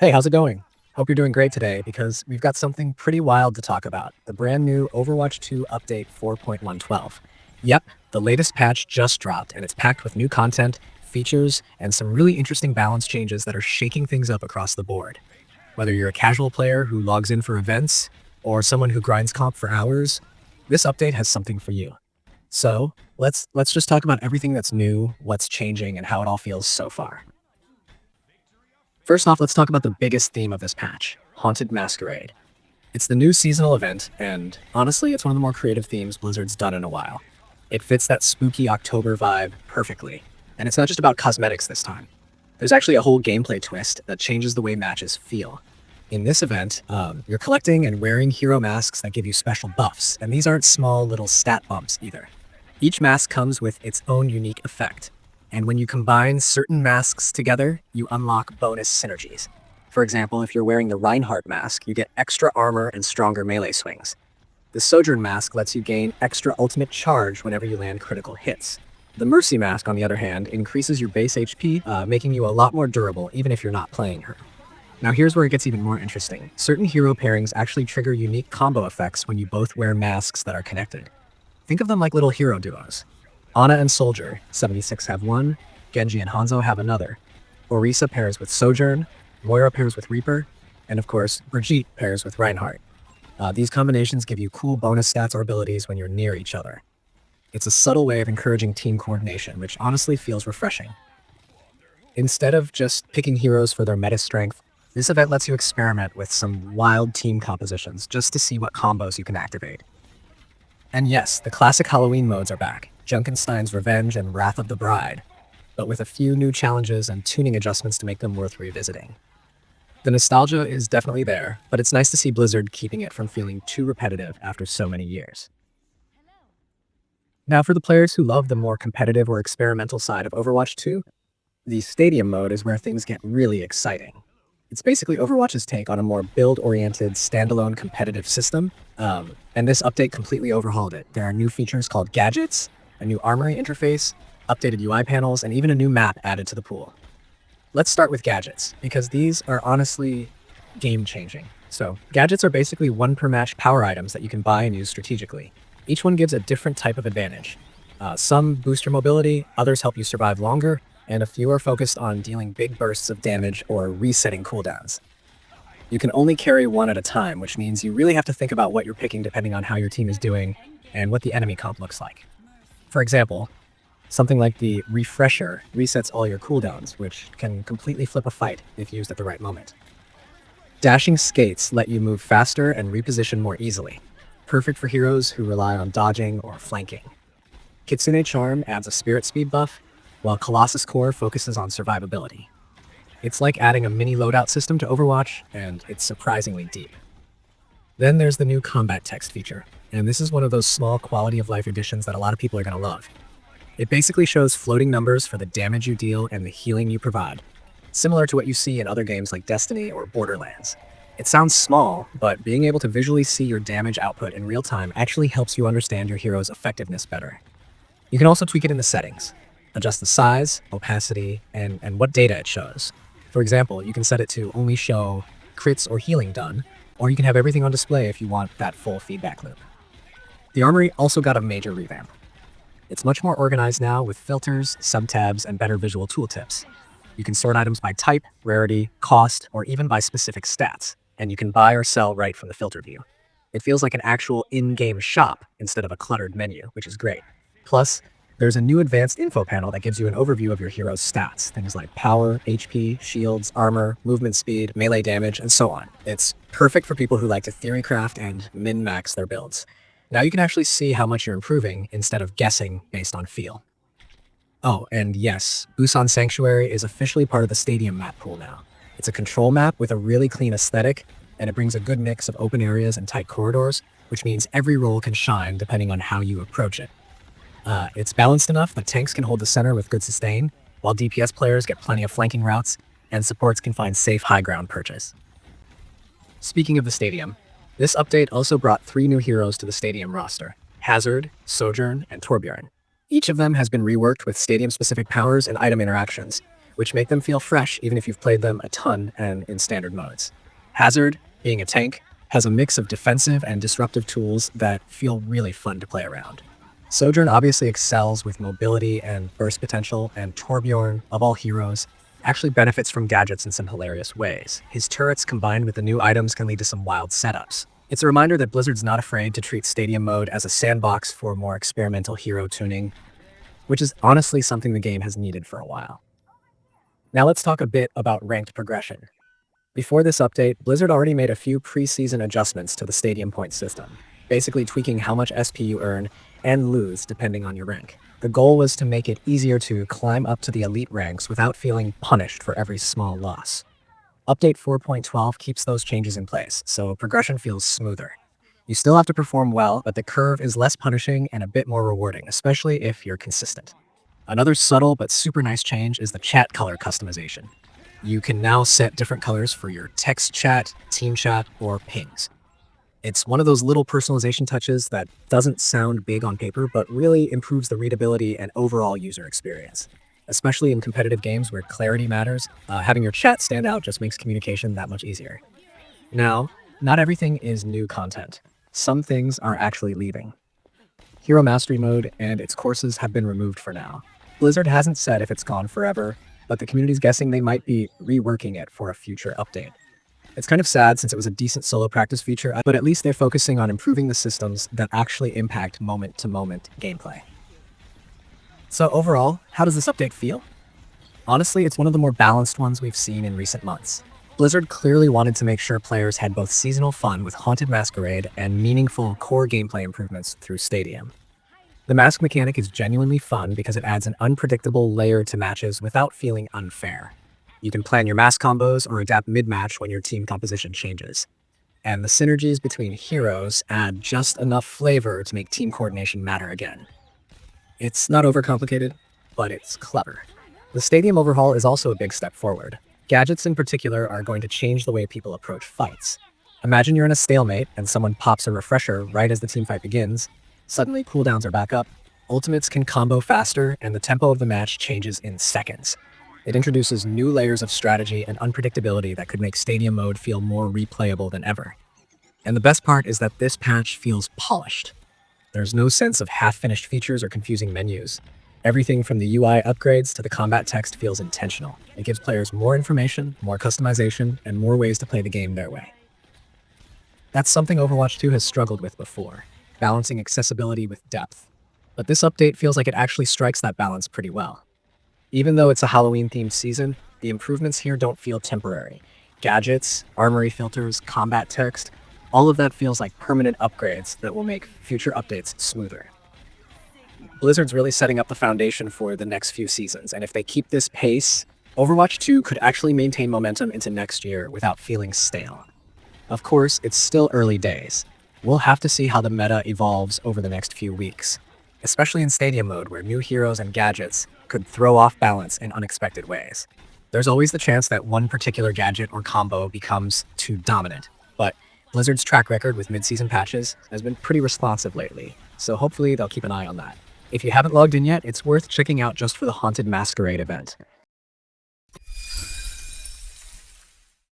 Hey, how's it going? Hope you're doing great today because we've got something pretty wild to talk about. The brand new Overwatch 2 update 4.112. Yep, the latest patch just dropped and it's packed with new content, features, and some really interesting balance changes that are shaking things up across the board. Whether you're a casual player who logs in for events or someone who grinds comp for hours, this update has something for you. So, let's just talk about everything that's new, what's changing, and how it all feels so far. First off, let's talk about the biggest theme of this patch, Haunted Masquerade. It's the new seasonal event, and honestly, it's one of the more creative themes Blizzard's done in a while. It fits that spooky October vibe perfectly, and it's not just about cosmetics this time. There's actually a whole gameplay twist that changes the way matches feel. In this event, you're collecting and wearing hero masks that give you special buffs, and these aren't small little stat bumps either. Each mask comes with its own unique effect, and when you combine certain masks together, you unlock bonus synergies. For example, if you're wearing the Reinhardt mask, you get extra armor and stronger melee swings. The Sojourn mask lets you gain extra ultimate charge whenever you land critical hits. The Mercy mask, on the other hand, increases your base HP, making you a lot more durable even if you're not playing her. Now here's where it gets even more interesting. Certain hero pairings actually trigger unique combo effects when you both wear masks that are connected. Think of them like little hero duos. Ana and Soldier, 76 have one, Genji and Hanzo have another. Orisa pairs with Sojourn, Moira pairs with Reaper, and of course, Brigitte pairs with Reinhardt. These combinations give you cool bonus stats or abilities when you're near each other. It's a subtle way of encouraging team coordination, which honestly feels refreshing. Instead of just picking heroes for their meta strength, this event lets you experiment with some wild team compositions just to see what combos you can activate. And yes, the classic Halloween modes are back, Junkenstein's Revenge and Wrath of the Bride, but with a few new challenges and tuning adjustments to make them worth revisiting. The nostalgia is definitely there, but it's nice to see Blizzard keeping it from feeling too repetitive after so many years. Now for the players who love the more competitive or experimental side of Overwatch 2, the Stadium mode is where things get really exciting. It's basically Overwatch's take on a more build-oriented, standalone competitive system, and this update completely overhauled it. There are new features called gadgets, a new Armory interface, updated UI panels, and even a new map added to the pool. Let's start with gadgets, because these are honestly game-changing. So, gadgets are basically one per match power items that you can buy and use strategically. Each one gives a different type of advantage. Some boost your mobility, others help you survive longer, and a few are focused on dealing big bursts of damage or resetting cooldowns. You can only carry one at a time, which means you really have to think about what you're picking depending on how your team is doing and what the enemy comp looks like. For example, something like the Refresher resets all your cooldowns, which can completely flip a fight if used at the right moment. Dashing Skates let you move faster and reposition more easily, perfect for heroes who rely on dodging or flanking. Kitsune Charm adds a spirit speed buff, while Colossus Core focuses on survivability. It's like adding a mini loadout system to Overwatch, and it's surprisingly deep. Then there's the new combat text feature, and this is one of those small quality of life additions that a lot of people are going to love. It basically shows floating numbers for the damage you deal and the healing you provide, similar to what you see in other games like Destiny or Borderlands. It sounds small, but being able to visually see your damage output in real time actually helps you understand your hero's effectiveness better. You can also tweak it in the settings. Adjust the size, opacity, and what data it shows. For example, you can set it to only show crits or healing done, or you can have everything on display if you want that full feedback loop. The Armory also got a major revamp. It's much more organized now with filters, subtabs, and better visual tooltips. You can sort items by type, rarity, cost, or even by specific stats, and you can buy or sell right from the filter view. It feels like an actual in-game shop instead of a cluttered menu, which is great. Plus, there's a new advanced info panel that gives you an overview of your hero's stats, things like power, HP, shields, armor, movement speed, melee damage, and so on. It's perfect for people who like to theorycraft and min-max their builds. Now you can actually see how much you're improving instead of guessing based on feel. Oh, and yes, Busan Sanctuary is officially part of the Stadium map pool now. It's a control map with a really clean aesthetic, and it brings a good mix of open areas and tight corridors, which means every role can shine depending on how you approach it. It's balanced enough that tanks can hold the center with good sustain, while DPS players get plenty of flanking routes, and supports can find safe high ground perches. Speaking of the Stadium, this update also brought 3 new heroes to the Stadium roster: Hazard, Sojourn, and Torbjorn. Each of them has been reworked with Stadium-specific powers and item interactions, which make them feel fresh even if you've played them a ton and in standard modes. Hazard, being a tank, has a mix of defensive and disruptive tools that feel really fun to play around. Sojourn obviously excels with mobility and burst potential, and Torbjorn, of all heroes, actually benefits from gadgets in some hilarious ways. His turrets combined with the new items can lead to some wild setups. It's a reminder that Blizzard's not afraid to treat Stadium mode as a sandbox for more experimental hero tuning, which is honestly something the game has needed for a while. Now let's talk a bit about ranked progression. Before this update, Blizzard already made a few pre-season adjustments to the Stadium point system, basically tweaking how much SP you earn and lose depending on your rank. The goal was to make it easier to climb up to the elite ranks without feeling punished for every small loss. Update 4.12 keeps those changes in place, so progression feels smoother. You still have to perform well, but the curve is less punishing and a bit more rewarding, especially if you're consistent. Another subtle but super nice change is the chat color customization. You can now set different colors for your text chat, team chat, or pings. It's one of those little personalization touches that doesn't sound big on paper, but really improves the readability and overall user experience. Especially in competitive games where clarity matters, having your chat stand out just makes communication that much easier. Now, not everything is new content. Some things are actually leaving. Hero Mastery Mode and its courses have been removed for now. Blizzard hasn't said if it's gone forever, but the community's guessing they might be reworking it for a future update. It's kind of sad since it was a decent solo practice feature, but at least they're focusing on improving the systems that actually impact moment-to-moment gameplay. So overall, how does this update feel? Honestly, it's one of the more balanced ones we've seen in recent months. Blizzard clearly wanted to make sure players had both seasonal fun with Haunted Masquerade and meaningful core gameplay improvements through Stadium. The mask mechanic is genuinely fun because it adds an unpredictable layer to matches without feeling unfair. You can plan your mask combos or adapt mid-match when your team composition changes. And the synergies between heroes add just enough flavor to make team coordination matter again. It's not overcomplicated, but it's clever. The Stadium overhaul is also a big step forward. Gadgets in particular are going to change the way people approach fights. Imagine you're in a stalemate and someone pops a refresher right as the teamfight begins. Suddenly cooldowns are back up, ultimates can combo faster, and the tempo of the match changes in seconds. It introduces new layers of strategy and unpredictability that could make Stadium mode feel more replayable than ever. And the best part is that this patch feels polished. There's no sense of half-finished features or confusing menus. Everything from the UI upgrades to the combat text feels intentional. It gives players more information, more customization, and more ways to play the game their way. That's something Overwatch 2 has struggled with before, balancing accessibility with depth. But this update feels like it actually strikes that balance pretty well. Even though it's a Halloween-themed season, the improvements here don't feel temporary. Gadgets, armory filters, combat text, all of that feels like permanent upgrades that will make future updates smoother. Blizzard's really setting up the foundation for the next few seasons, and if they keep this pace, Overwatch 2 could actually maintain momentum into next year without feeling stale. Of course, it's still early days. We'll have to see how the meta evolves over the next few weeks, especially in Stadium mode where new heroes and gadgets could throw off balance in unexpected ways. There's always the chance that one particular gadget or combo becomes too dominant, but Blizzard's track record with mid-season patches has been pretty responsive lately, so hopefully they'll keep an eye on that. If you haven't logged in yet, it's worth checking out just for the Haunted Masquerade event.